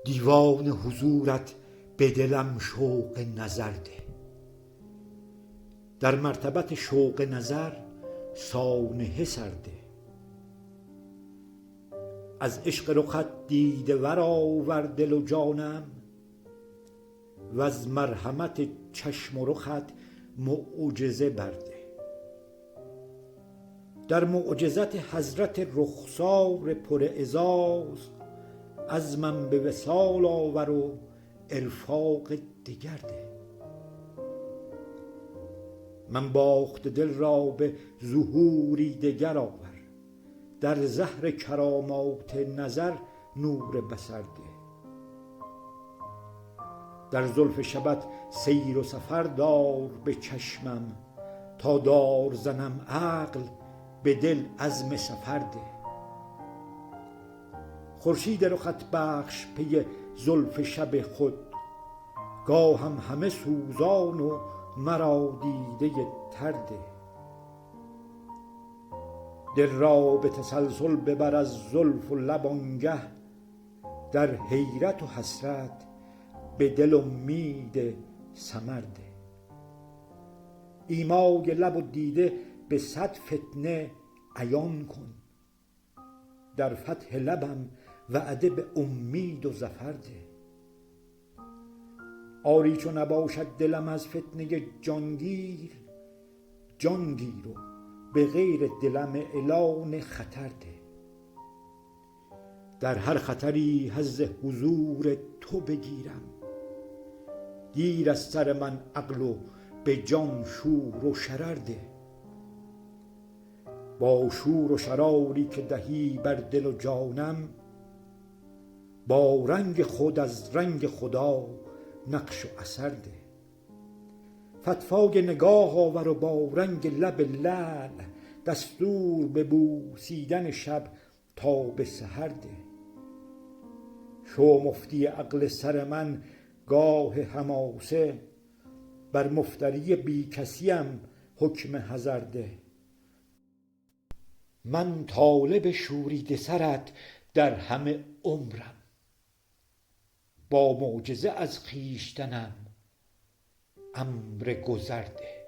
دیوان حضورت به دلم شوق نظر ده. در مرتبت شوق نظر سانحه سرده. از عشق رخت دیده ور آور دل و جانم، وز مرحمت چشم و رخت معجزه برده. در معجزت حضرت رخسار پر اعزاز، عزمم به وصال آور و ارفاق دگر ده. من باخته دل را به ظهوری دگر آور، در زهر کرامات نظر نور بصر ده. در زلف شبت سیر و سفر دار به چشمم، تا دار زنم عقل به دل عزم سفر ده. خورشید رخت بخش پی زلف شب خود، گاهم همه سوزان و مرا دیده تر ده. دل را به تسلسل ببر از زلف و لب آنگه، در حیرت و حسرت به دل امید ثمر ده. ایمای لب و دیده به صد فتنه عیان کن، در فتح لبم وعده به امید و ظفر ده. آری چو نباشد دلم از فتنه جانگیر، جان گیر و به غیر دلم اعلان خطر ده. در هر خطری حظ حضور تو بگیرم، گیر از سر من عقل و به جان شور و شرر ده. با شور و شراری که دهی بر دل و جانم، با رنگ خود از رنگ خدا نقش و اثر ده. فتوای نگاه آور و با رنگ لب لعل، دستور به بوسیدن شب تا به سحر ده. شو مفتی عقل سر من گاه حماسه، بر مفتری بی کسیم حکم حذر ده. من طالب شوریده سرت در همه عمرم، با معجزه از خویشتنم امر گذر ده.